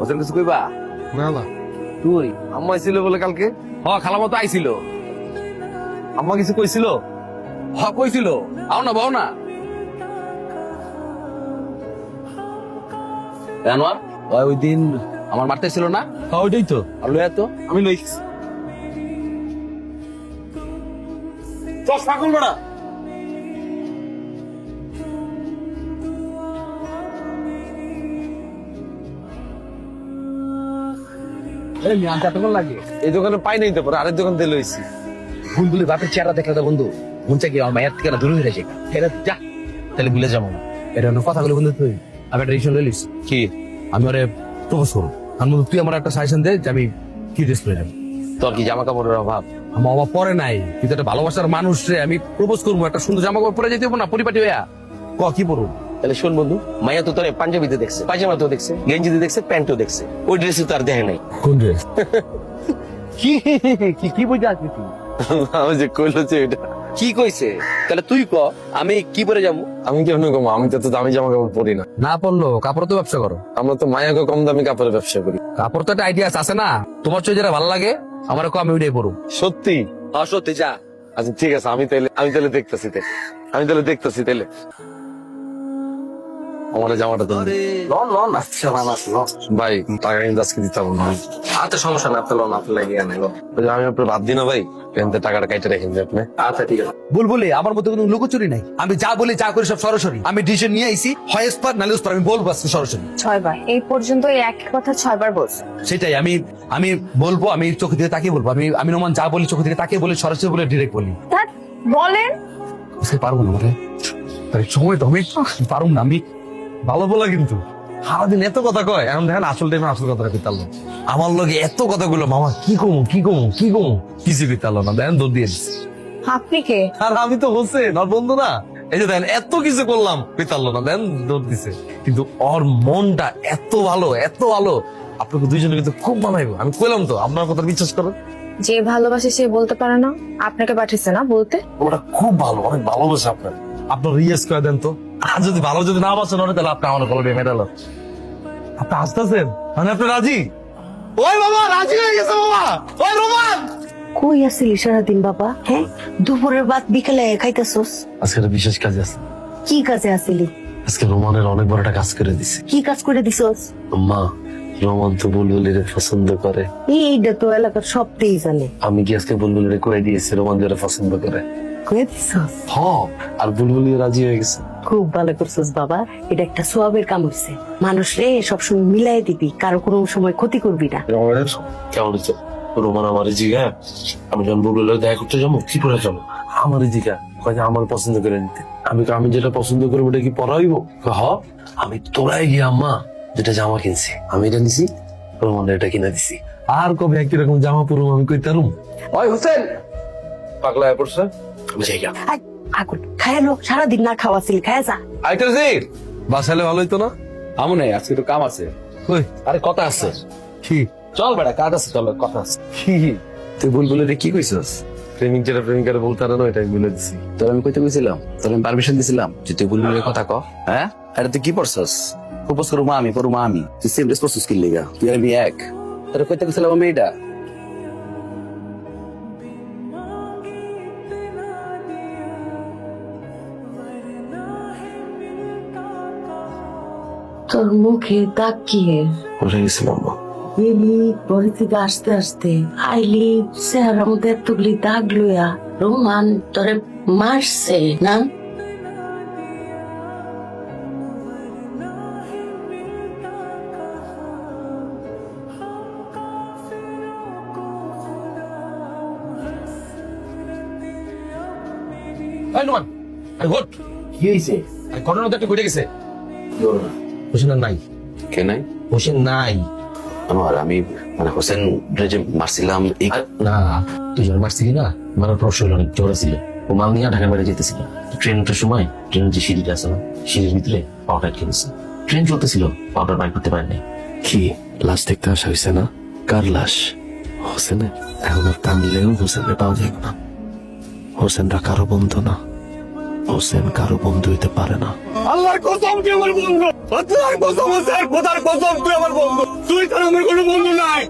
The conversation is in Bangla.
হোসেন কিছু কইবা? না না তুই আম্মা ছিল বলে কালকে খালামো তো আইছিল। আম্মা কিছু কইছিল? কইছিল আও না বাও না। জানোয়ার ওই দিন আমার মারতে ছিল না? ওইটাই তো আর লইয়া তো আমি লইছি। চল পাগল বড়া। লাগে এই দোকানে পাই নাই তো, পরে আরেক দোকান দিয়ে লইছি। বুলবুলি বাপের চেহারা দেখলে তো বন্ধু মন চাই কি আমার মায়ের থেকে না দূরে হয়ে যায়। এটা যা তাহলে ভুলে যাবো না। এটা অন্য কথাগুলো বন্ধু তুই আমি একটা ডিসিশন লিস কি? আমি ওরে প্রপোজ করবো। আর বন্ধু তুই আমার একটা সাজেশন দে যে আমি কি ড্রেস পরে যাবো। তোর কি জামা কাপড়ের অভাব? আমার অভাব পরে নাই, কিন্তু একটা ভালোবাসার মানুষ রে আমি প্রপোজ করবো, একটা সুন্দর জামা কাপড় পরে যেতে হবো না পরিপাটি হইয়া। কি পরবো? তাহলে শোন বন্ধু, মাইয়া তো তোর পাঞ্জাবিতে দেখছে, পায়জামাতেও দেখছে, গেঞ্জিতে দেখছে, প্যান্টও দেখছে, ওই ড্রেসে তো আর দেখে নাই। কোন ড্রেস? কি কি কি বুঝে আসবি তুই? আমি যে কইলো যে এটা কি কইছে? তাহলে তুই ক আমি কি পরে যাবো? আমি কেমন কম, আমি তো দামি জামা কাপড় পরি না। না পড়লো কাপড় তো ব্যবসা করো। আমরা তো মায়াকে কম দামি কাপড়ের ব্যবসা করি। কাপড় তো একটা আইডিয়া আছে না? তোমার চোখ যেটা ভালো লাগে আমার আমি ওইটাই পরবো। সত্যি? সত্যি যা। আচ্ছা ঠিক আছে, আমি তাহলে দেখতেছি তাহলে আমার জামাটা তো ভাই টাকা কিন্তু আজকে দিতে হবে না। আচ্ছা সমস্যা না, আপনার লোন আপনার লাগিয়ে আনে। আমি আপনার বাদ দিই না ভাই, প্যান্টে টাকাটা কাইটে রেখেন যে আপনি। আচ্ছা ঠিক আছে। বুলবুলি আমার মধ্যে কোনো লুকোচুরি নাই, আমি যা বলি যা করি সব সরাসরি। আমি ডিসিশন নিয়ে আইছি, হয় স্পার নালে স্পার, আমি বলবো আজকে সরাসরি। 6 বার এই পর্যন্ত এই এক কথা 6 বার বলছে। সেটাই আমি বলবো, আমি চোখে দিকে তাকিয়ে বলবো। আমি রোমান যা বলি চোখে দিকে তাকিয়ে বলি, সরাসরি বলে ডিরেক্ট বলি। তা বলেন। সে পারবো না মানে সময় তো আমি পারবো না। আমি ভালো বলা কিন্তু সারাদিন এত কথা কয়, এখন দেখেন আসল টাইমে আসল কথাটা কইতে পারলো। আমার লগে এত কথাগুলো মামা কি কমু কিছু কইতে পারলো না, দেখেন দৌড় দিয়ে দিচ্ছে। আপনি কে? আর আমি তো হোসেন ওর বন্ধু না। এই যে দেখেন এত কিছু করলাম, কইতে পারলো না, দেখেন দৌড় দিছে। কিন্তু ওর মনটা এত ভালো আপনাকে দুইজনে কিন্তু খুব বানাইবো। আমি কইলাম তো, আপনার কথা বিশ্বাস করেন। যে ভালোবাসে সে বলতে পারে না, আপনাকে পাঠিয়েছে না বলতে। ওটা খুব ভালো, অনেক ভালোবাসে আপনার রিয়েস করে দেন তো। আর যদি ভালো যদি না বাসেন ওরে, তাহলে আপনি আমার কলবে মেডাল। আপনি আসতেছেন মানে আপনি রাজি? ওই বাবা রাজি হয়ে গেছে বাবা। ওই রোমান কই আসিলি সারাদিন বাবা? হ্যাঁ, দুপুরের ভাত বিকেলে খাইতেছস? আজকে একটা বিশেষ কাজ আছে। কি কাজে আসিলি? আজকে রোমানের অনেক বড় একটা কাজ করে দিছি। কি কাজ করে দিছস? মা, রোমান তো বুলবুলিরে পছন্দ করে। এইটা তো এলাকার সবটাই জানে। আমি কি আজকে বুলবুলিরে কয়ে দিয়েছি রোমান যারা পছন্দ করে। কয়ে দিছস? আর বুলবুলি রাজি হয়ে গেছে। খুব ভালো করছস বাবা, এটা একটা সোয়াবের কাম হইছে। মানুষ রে সবসময় মিলাই দিবি, কারো কোনো সময় ক্ষতি করবি না। রোমানের কেমন হচ্ছে? রোমান আমার জিগা, আমি যখন বুলবুলির দেখা করতে যাবো কি করে যাবো, আমার জিগা আমার পছন্দ করে নিতে। আমি যেটা পছন্দ করবো ওটা কি পড়াইবো? আমি তোরাই গিয়ে আম্মা যেটা জামা কিনছি আমি এটা নিছি, রোমানের এটা কিনে দিছি। আর কবে একই রকম জামা পরবো আমি কই তারুম। ওই হোসেন পাগলা হয়ে পড়ছে, আমি যাই গা। আগুন খায়ালো, সারাদিন না খাওয়াছিলি, খায়া যা। আইতাছি বাসালে ভালো হইতো না? আমু নাই, আজকে একটু কাম আছে। কই আরে কথা আছে। কি? চল বেটা, কাজ আছে, চল কথা আছে। কি তুই বুলবুলিরে কি কইছস? প্রেমিক যেটা প্রেমিকারে বলতে না এটা আমি বলে দিছি। তোর আমি কইতে কইছিলাম, তোর আমি পারমিশন দিছিলাম যে তুই বুলবুলির কথা ক। হ্যাঁ আরে তুই কি পড়ছস? প্রপোজ করবো আমি, তুই সেম ড্রেস পড়ছস কি লিগা? তুই আর আমি এক। তোর কইতে কইছিলাম আমি এটা। তোর মুখে দাগ কি? বসে গেছিলাম মা। এলি বাড়ি থেকে আসতে আসতে আইলি চেহারার মধ্যে এতগুলি দাগ লইয়া। রোমান তোরে মারছে না? এই নোমান, আরে হোট কি হইছে? আরে ঘটনা তো একটা ঘটে গেছে। হোসেন আর নাই। কে নাই? হোসেন নাই। আমার আমি মানে হোসেন যে মারছিলাম না তুই যখন মারছিলি না, মারার প্রশ্ন হলো অনেক জোর ছিল। ও মাল নিয়ে ঢাকার বাইরে যেতেছিল। ট্রেনটার সময় ট্রেনের যে সিঁড়িটা আছে না, সিঁড়ির ভিতরে পাউডার আটকে গেছে। ট্রেন চলতেছিল, পাউডার বাইর করতে পারেনি। কি লাশ দেখতে আসা হয়েছে না? কার লাশ? হোসেনের? এখন আর টানলেও হোসেনের পাওয়া যাবে না। হোসেনরা কারো বন্ধু না, হোসেন কারো বন্ধু হইতে পারে না। আল্লাহর কসম তুই আমার বন্ধু, আল্লাহর কসম, খোদার কসম তুই আমার বন্ধু। তুই তার আমার কোনো বন্ধু নাই